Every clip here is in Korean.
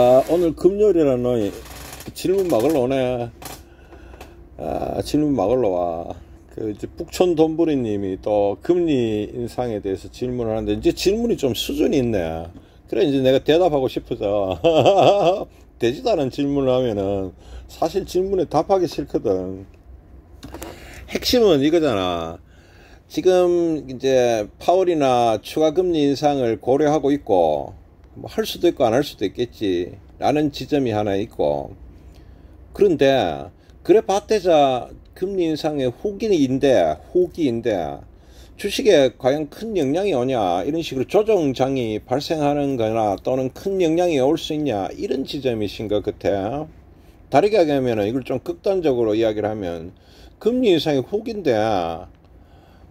오늘 금요일이라 너 질문 막으러 오네. 질문 막으러 와. 이제 북촌 돈부리님이 또 금리 인상에 대해서 질문을 하는데, 이제 질문이 좀 수준이 있네. 그래, 이제 내가 대답하고 싶어서. 되지도 않은 질문을 하면은 사실 질문에 답하기 싫거든. 핵심은 이거잖아. 지금 이제 파월이나 추가 금리 인상을 고려하고 있고, 뭐 할 수도 있고 안 할 수도 있겠지 라는 지점이 하나 있고, 그런데 그래 봤대자 금리 인상의 후기인데 주식에 과연 큰 영향이 오냐, 이런 식으로 조정장이 발생하는 거나 또는 큰 영향이 올 수 있냐, 이런 지점이신 것 같아. 다르게 하면 이걸 좀 극단적으로 이야기를 하면, 금리 인상의 후기인데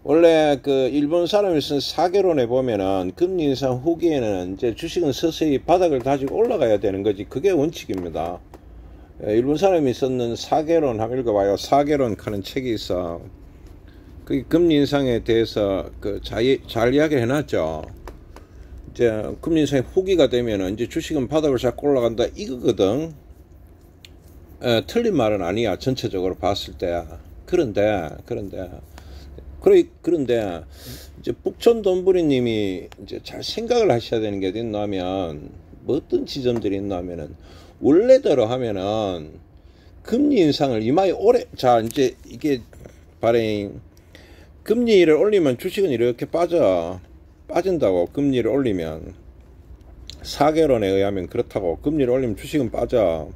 원래 일본 사람이 쓴 사계론에 보면은 금리 인상 후기에는 이제 주식은 서서히 바닥을 다지고 올라가야 되는 거지. 그게 원칙입니다. 일본 사람이 썼는 사계론 한번 읽어봐요. 사계론 하는 책이 있어. 그 금리 인상에 대해서 잘 이야기를 해놨죠. 이제 금리 인상의 후기가 되면은 이제 주식은 바닥을 잡고 올라간다, 이거거든. 틀린 말은 아니야, 전체적으로 봤을 때. 그런데 이제 북촌 돈부리님이 이제 잘 생각을 하셔야 되는 게 어딨냐면, 뭐 어떤 지점들이 있냐면은, 원래대로 하면은 금리 인상을 이마에 오래, 자 이제 이게 발행, 금리를 올리면 주식은 이렇게 빠진다고. 금리를 올리면, 사계론에 의하면 그렇다고. 금리를 올리면 주식은 빠져.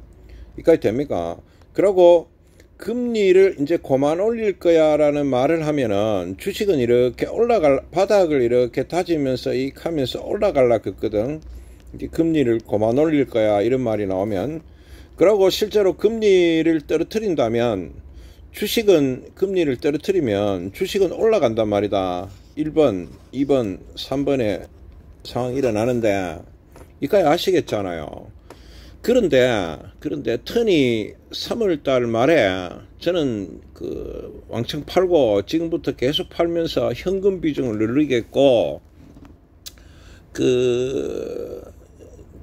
이까지 됩니까? 그러고 금리를 이제 그만 올릴 거야 라는 말을 하면은 주식은 이렇게 바닥을 이렇게 다지면서 하면서 올라갈라 그랬거든. 이제 금리를 그만 올릴 거야 이런 말이 나오면, 그러고 실제로 금리를 떨어뜨린다면 금리를 떨어뜨리면 주식은 올라간단 말이다. 1번, 2번, 3번에 상황이 일어나는데, 이까지 아시겠잖아요. 그런데 턴이 3월달 말에 저는 왕창 팔고 지금부터 계속 팔면서 현금 비중을 늘리겠고,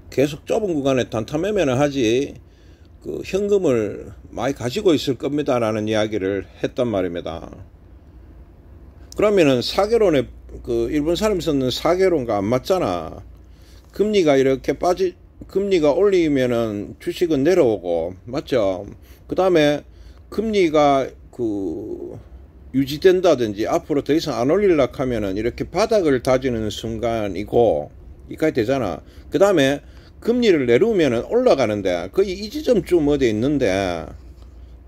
계속 좁은 구간에 단타 매매는 하지 현금을 많이 가지고 있을 겁니다 라는 이야기를 했단 말입니다. 그러면은 사계론에 일본 사람이 썼는 사계론과 안 맞잖아. 금리가 올리면은 주식은 내려오고, 맞죠? 그 다음에 금리가 유지된다든지 앞으로 더 이상 안 올리려고 하면은 이렇게 바닥을 다지는 순간이고, 이까지 되잖아. 그 다음에 금리를 내려오면은 올라가는데, 거의 이 지점쯤 어디에 있는데,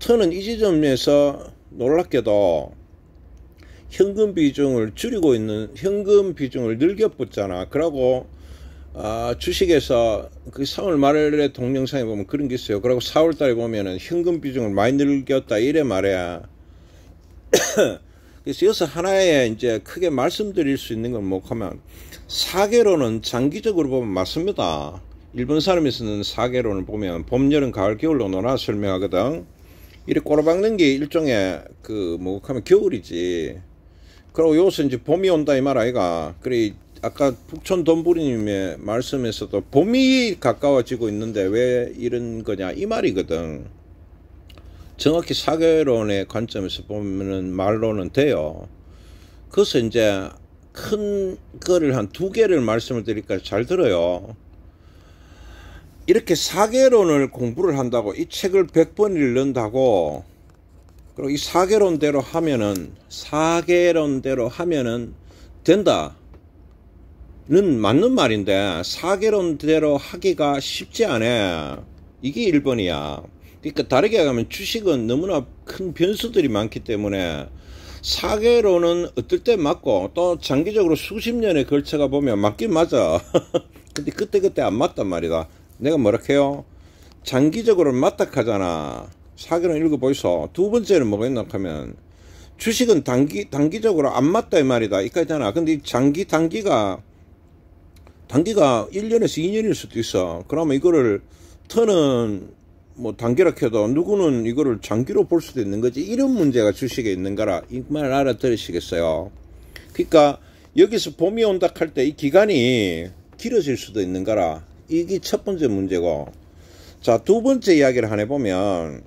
턴은 이 지점에서 놀랍게도 현금 비중을 줄이고 있는, 현금 비중을 늘겨붙잖아. 그러고 주식에서 3월 말에 동영상에 보면 그런 게 있어요. 그리고 4월 달에 보면은 현금 비중을 많이 늘겼다, 이래 말이야. 그래서 여기서 하나에 이제 크게 말씀드릴 수 있는 건 뭐냐면, 사계론은 장기적으로 보면 맞습니다. 일본 사람이 쓰는 사계론을 보면 봄, 여름, 가을, 겨울로 나눠 설명하거든. 이렇게 꼬라박는 게 일종의 하면 겨울이지. 그리고 여기서 이제 봄이 온다 이 말 아이가. 그래, 아까 북촌 돈부리님의 말씀에서도 봄이 가까워지고 있는데 왜 이런 거냐, 이 말이거든. 정확히 사계론의 관점에서 보면은 말로는 돼요. 그래서 이제 큰 거를 한 2개를 말씀을 드릴까, 잘 들어요. 이렇게 사계론을 공부를 한다고, 이 책을 100번 읽는다고, 그리고 이 사계론대로 하면은 된다 는 맞는 말인데, 사계론대로 하기가 쉽지 않아. 이게 1번이야. 그러니까 다르게 하면 주식은 너무나 큰 변수들이 많기 때문에 사계론은 어떨 때 맞고, 또 장기적으로 수십 년에 걸쳐가 보면 맞긴 맞아. 근데 그때 안 맞단 말이다. 내가 뭐라 해요? 장기적으로 맞다 하잖아. 사계론 읽어보이소. 2번째는 뭐가 있나 하면, 주식은 단기적으로 안 맞다 이 말이다. 이까지잖아. 근데 이 단기가 1년에서 2년일 수도 있어. 그러면 이거를 턴은 뭐 단기라 해도 누구는 이거를 장기로 볼 수도 있는 거지. 이런 문제가 주식에 있는 거라, 이 말 알아들으시겠어요? 그러니까 여기서 봄이 온다 할 때 이 기간이 길어질 수도 있는 거라. 이게 첫 번째 문제고, 자, 두 번째 이야기를 하나 해보면,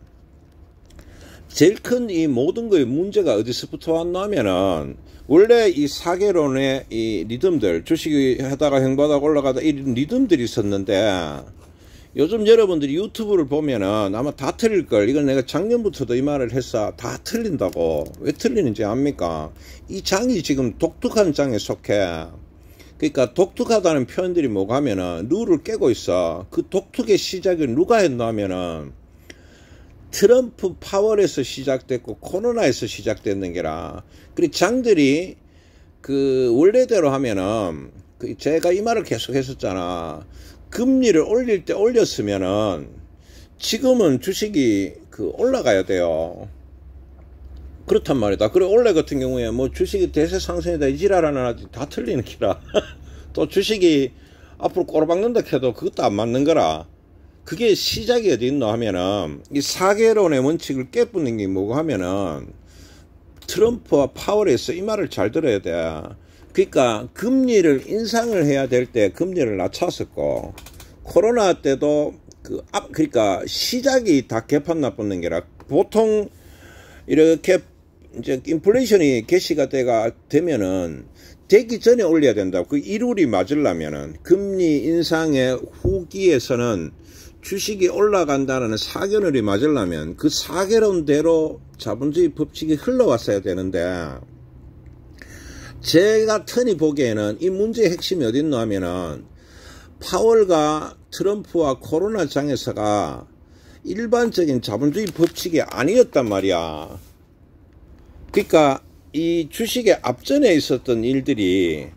제일 큰 이 모든 거의 문제가 어디서부터 왔냐면은, 원래 이 사개론의 이 리듬들, 주식이 하다가 행보하다가 올라가다 이 리듬들이 있었는데, 요즘 여러분들이 유튜브를 보면은 아마 다 틀릴걸. 이건 내가 작년부터도 이 말을 했어. 다 틀린다고. 왜 틀리는지 압니까? 이 장이 지금 독특한 장에 속해. 그러니까 독특하다는 표현들이 뭐가 하면은 룰을 깨고 있어. 그 독특의 시작을 누가 했냐면은 트럼프 파월에서 시작됐고 코로나에서 시작됐는 게라. 그리고 장들이 그 원래대로 하면은 그 제가 이 말을 계속 했었잖아. 금리를 올릴 때 올렸으면은 지금은 주식이 그 올라가야 돼요. 그렇단 말이다. 그리고 원래 같은 경우에 뭐 주식이 대세 상승이다 이 지랄하는 아직 다 틀리는 기라. 또 주식이 앞으로 꼬라박는다 해도 그것도 안 맞는 거라. 그게 시작이 어디 있노 하면은 이 사개론의 원칙을 깨부는 게 뭐고 하면은 트럼프와 파월에서 이 말을 잘 들어야 돼. 그러니까 금리를 인상을 해야 될 때 금리를 낮췄었고, 코로나 때도 그러니까 시작이 다 개판 나쁘는 게라. 보통 이렇게 이제 인플레이션이 개시가 되면은 되기 전에 올려야 된다. 그 이룰이 맞으려면은 금리 인상의 후기에서는 주식이 올라간다는 사개론이 맞으려면 그 사개론대로 자본주의 법칙이 흘러왔어야 되는데, 제가 턴이 보기에는 이 문제의 핵심이 어디 있노 하면은 파월과 트럼프와 코로나 장에서가 일반적인 자본주의 법칙이 아니었단 말이야. 그러니까 이 주식의 앞전에 있었던 일들이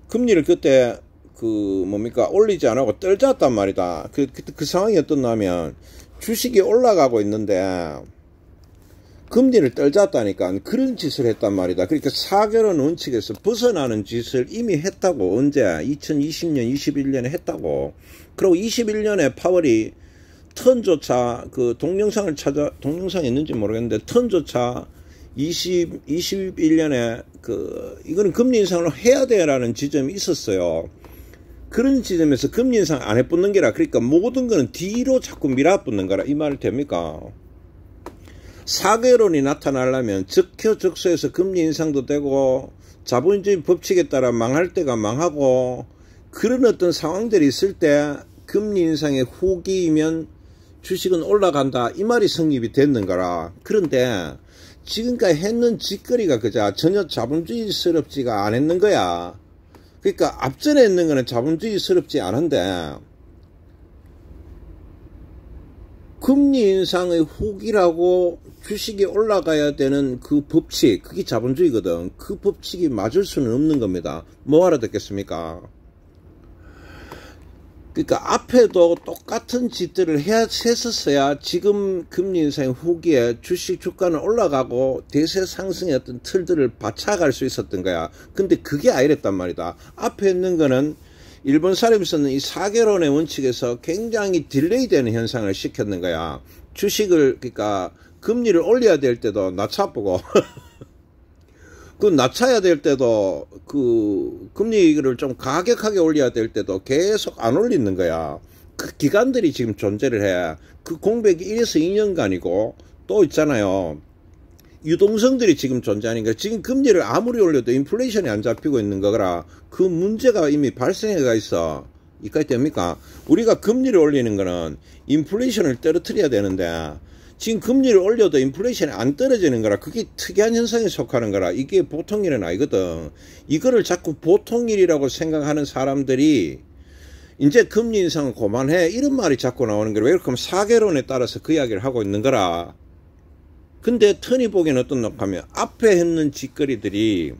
금리를 그때 올리지 않고 떨어졌단 말이다. 그 상황이 어떻냐면 주식이 올라가고 있는데 금리를 떨어졌다니까 그런 짓을 했단 말이다. 그러니까 사개론 원칙에서 벗어나는 짓을 이미 했다고. 언제? 2020년, 21년에 했다고. 그리고 21년에 파월이 턴조차 동영상이 있는지 모르겠는데 턴조차 21년에 이거는 금리 인상을 해야 돼라는 지점이 있었어요. 그런 지점에서 금리 인상 안 해붙는 게라. 그러니까 모든 거는 뒤로 자꾸 밀어붙는 거라. 이 말 됩니까? 사개론이 나타나려면 적혀적소에서 금리 인상도 되고 자본주의 법칙에 따라 망할 때가 망하고 그런 어떤 상황들이 있을 때 금리 인상의 후기이면 주식은 올라간다 이 말이 성립이 됐는 거라. 그런데 지금까지 했는 짓거리가 그자 전혀 자본주의스럽지가 않았는 거야. 그러니까 앞전에 있는 거는 자본주의스럽지 않은데 금리 인상의 후기라고 주식이 올라가야 되는 그 법칙, 그게 자본주의거든. 그 법칙이 맞을 수는 없는 겁니다. 뭐 알아듣겠습니까? 그러니까 앞에도 똑같은 짓들을 했었어야 지금 금리 인상 후기에 주식 주가는 올라가고 대세 상승의 어떤 틀들을 바쳐갈 수 있었던 거야. 근데 그게 아니랬단 말이다. 앞에 있는 거는 일본 사람에서는 이 사개론의 원칙에서 굉장히 딜레이 되는 현상을 시켰는 거야. 주식을, 그러니까 금리를 올려야 될 때도 낮춰보고, 그 낮춰야 될 때도 그 금리를 좀 가격하게 올려야 될 때도 계속 안 올리는 거야. 그 기간들이 지금 존재를 해. 그 공백이 1에서 2년간이고 또 있잖아요. 유동성들이 지금 존재하니까 지금 금리를 아무리 올려도 인플레이션이 안 잡히고 있는 거라. 그 문제가 이미 발생해가 있어. 이까지 됩니까? 우리가 금리를 올리는 거는 인플레이션을 떨어뜨려야 되는데 지금 금리를 올려도 인플레이션이 안 떨어지는 거라. 그게 특이한 현상에 속하는 거라. 이게 보통 일은 아니거든. 이거를 자꾸 보통 일이라고 생각하는 사람들이 이제 금리 인상은 그만해 이런 말이 자꾸 나오는 거라. 왜 그렇게 하면 사개론에 따라서 그 이야기를 하고 있는 거라. 근데 턴이 보기에는 어떤 하면 앞에 했는 짓거리들이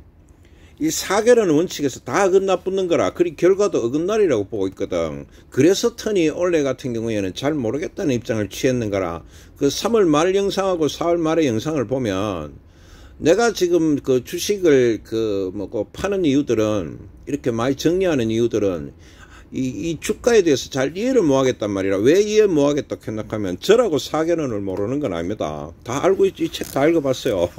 이 사개론 원칙에서 다 어긋나붙는 거라. 그리 결과도 어긋날이라고 보고 있거든. 그래서 턴이 올해 같은 경우에는 잘 모르겠다는 입장을 취했는 거라. 그 3월 말 영상하고 4월 말의 영상을 보면 내가 지금 그 주식을 파는 이유들은 이렇게 많이 정리하는 이유들은 이 주가에 대해서 잘 이해를 못하겠단 말이라. 왜 이해 못하겠다 생각하면 저라고 사개론을 모르는 건 아닙니다. 다 알고 있지. 이 책 다 읽어봤어요.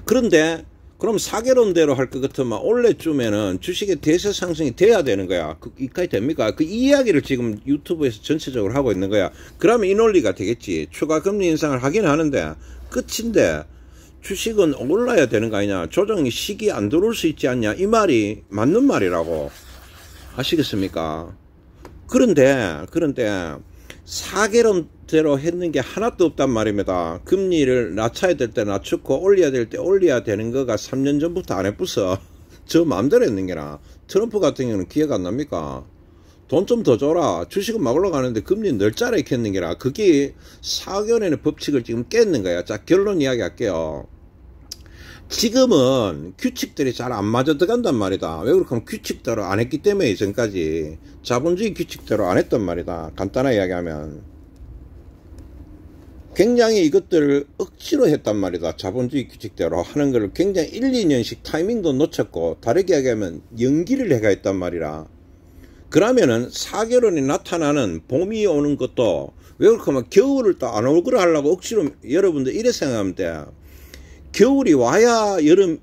그런데 그럼 사개론대로 할 것 같으면 올해쯤에는 주식의 대세 상승이 돼야 되는 거야. 이까지 됩니까? 그 이야기를 지금 유튜브에서 전체적으로 하고 있는 거야. 그러면 이 논리가 되겠지. 추가 금리 인상을 하긴 하는데 끝인데 주식은 올라야 되는 거 아니냐. 조정이 시기 안 들어올 수 있지 않냐. 이 말이 맞는 말이라고. 아시겠습니까? 그런데 사개론대로 했는 게 하나도 없단 말입니다. 금리를 낮춰야 될 때 낮추고 올려야 될 때 올려야 되는 거가 3년 전부터 안 해뿌서 저 마음대로 했는 게나. 트럼프 같은 경우는 기억 안 납니까? 돈 좀 더 줘라. 주식은 막 올라가는데 금리 늘짜라 이렇게 했는 게나. 그게 사개론의 법칙을 지금 깼는 거야. 자, 결론 이야기 할게요. 지금은 규칙들이 잘 안 맞아 들어간단 말이다. 왜 그렇게 하면 규칙대로 안 했기 때문에 이전까지 자본주의 규칙대로 안 했단 말이다. 간단하게 이야기하면 굉장히 이것들을 억지로 했단 말이다. 자본주의 규칙대로 하는 걸 굉장히 1, 2년씩 타이밍도 놓쳤고 다르게 이야기하면 연기를 해가 했단 말이라. 그러면은 사개론이 나타나는 봄이 오는 것도 왜 그렇게 하면 겨울을 또 안 올 거라 하려고 억지로 여러분들 이래 생각하면 돼. 겨울이 와야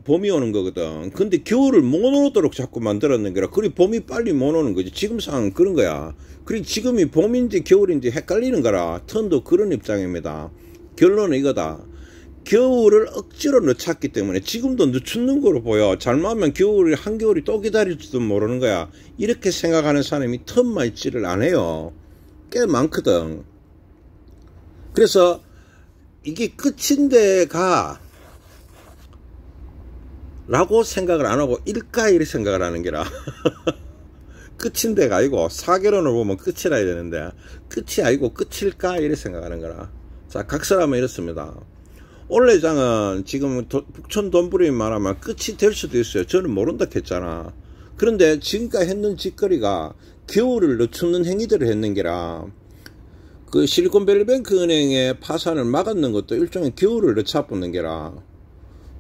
봄이 오는 거거든. 근데 겨울을 못 오도록 자꾸 만들었는 거라. 그리고 봄이 빨리 못 오는 거지. 지금 상황은 그런 거야. 그리고 지금이 봄인지 겨울인지 헷갈리는 거라. 턴도 그런 입장입니다. 결론은 이거다. 겨울을 억지로 늦췄기 때문에 지금도 늦추는 거로 보여. 잘못하면 한겨울이 또 기다릴지도 모르는 거야. 이렇게 생각하는 사람이 턴만 있지를 안 해요. 꽤 많거든. 그래서 이게 끝인데가 라고 생각을 안 하고 일까 이렇게 생각을 하는 게라. 끝인데가 아니고 사개론을 보면 끝이라 해야 되는데 끝이 아니고 끝일까 이렇게 생각하는 거라. 자, 각설하면 이렇습니다. 올해장은 지금 북촌 돈부림이 말하면 끝이 될 수도 있어요. 저는 모른다 했잖아. 그런데 지금까지 했는 짓거리가 겨울을 늦추는 행위들을 했는 게라. 그 실리콘밸리뱅크 은행의 파산을 막았는 것도 일종의 겨울을 늦춰붙는 게라.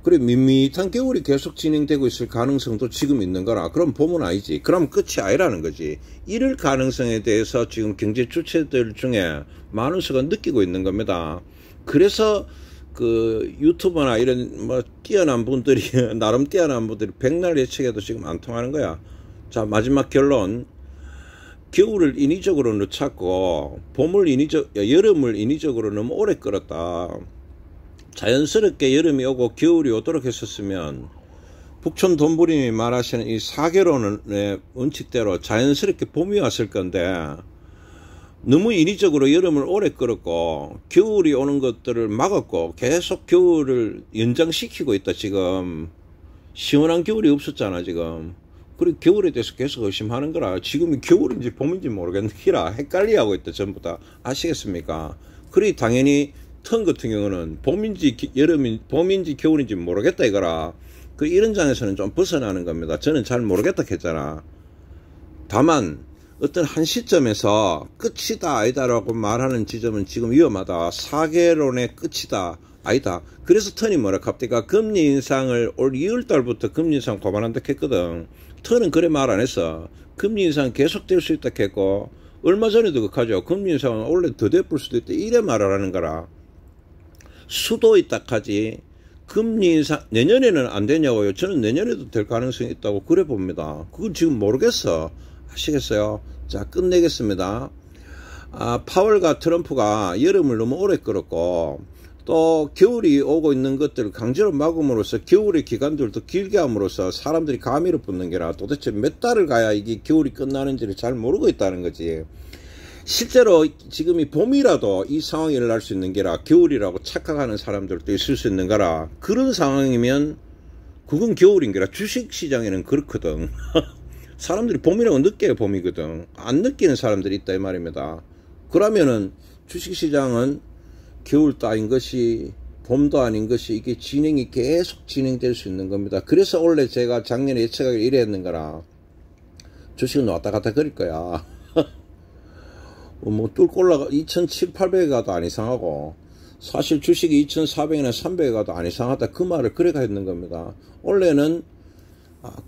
그래 밋밋한 겨울이 계속 진행되고 있을 가능성도 지금 있는 거라. 그럼 봄은 아니지. 그럼 끝이 아니라는 거지. 이럴 가능성에 대해서 지금 경제 주체들 중에 많은 수가 느끼고 있는 겁니다. 그래서 그 유튜버나 이런 뭐 뛰어난 분들이 나름 뛰어난 분들이 백날 예측해도 지금 안 통하는 거야. 자, 마지막 결론. 겨울을 인위적으로 늦췄고 여름을 인위적으로 너무 오래 끌었다. 자연스럽게 여름이 오고 겨울이 오도록 했었으면 북촌 돈부림이 말하시는 이 사개론의 원칙대로 자연스럽게 봄이 왔을 건데 너무 인위적으로 여름을 오래 끌었고 겨울이 오는 것들을 막았고 계속 겨울을 연장시키고 있다. 지금 시원한 겨울이 없었잖아 지금. 그리고 겨울에 대해서 계속 의심하는 거라. 지금이 겨울인지 봄인지 모르겠는기라 헷갈리하고 있다 전부 다. 아시겠습니까? 그리 당연히 턴 같은 경우는 봄인지 겨울인지 모르겠다 이거라. 그 이런 장에서는 좀 벗어나는 겁니다. 저는 잘 모르겠다 했잖아. 다만 어떤 한 시점에서 끝이다 아니다라고 말하는 지점은 지금 위험하다. 사개론의 끝이다 아니다. 그래서 턴이 뭐라 갑니까? 금리 인상을 올 2월달부터 금리 인상 고만한다 했거든. 턴은 그래 말 안 했어. 금리 인상 계속될 수 있다 했고 얼마 전에도 그하죠. 금리 인상은 원래 더 돼볼 수도 있다 이래 말을 하는 거라. 수도 있다 하지 금리 인상 내년에는 안 되냐고요. 저는 내년에도 될 가능성이 있다고 그래 봅니다. 그건 지금 모르겠어. 아시겠어요? 자, 끝내겠습니다. 파월과 트럼프가 여름을 너무 오래 끌었고 또 겨울이 오고 있는 것들을 강제로 막음으로써 겨울의 기간들도 길게 함으로써 사람들이 감이를 붙는 게라. 도대체 몇 달을 가야 이게 겨울이 끝나는지를 잘 모르고 있다는 거지. 실제로 지금이 봄이라도 이 상황이 일어날 수 있는 게라. 겨울이라고 착각하는 사람들도 있을 수 있는 거라. 그런 상황이면 그건 겨울인 게라. 주식시장에는 그렇거든. 사람들이 봄이라고 느껴요. 봄이거든. 안 느끼는 사람들이 있다 이 말입니다. 그러면은 주식시장은 겨울도 아닌 것이 봄도 아닌 것이 이게 진행이 계속 진행될 수 있는 겁니다. 그래서 원래 제가 작년에 예측하기를 이래 했는 거라. 주식은 왔다 갔다 그럴 거야. 뭐 뚫고 올라가 2,700, 800에 가도 안 이상하고 사실 주식이 2,400이나 300에 가도 안 이상하다. 그 말을 그래가 했는 겁니다. 원래는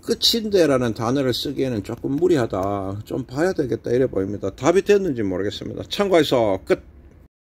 끝인데라는 단어를 쓰기에는 조금 무리하다. 좀 봐야 되겠다 이래 보입니다. 답이 됐는지 모르겠습니다. 참고해서 끝.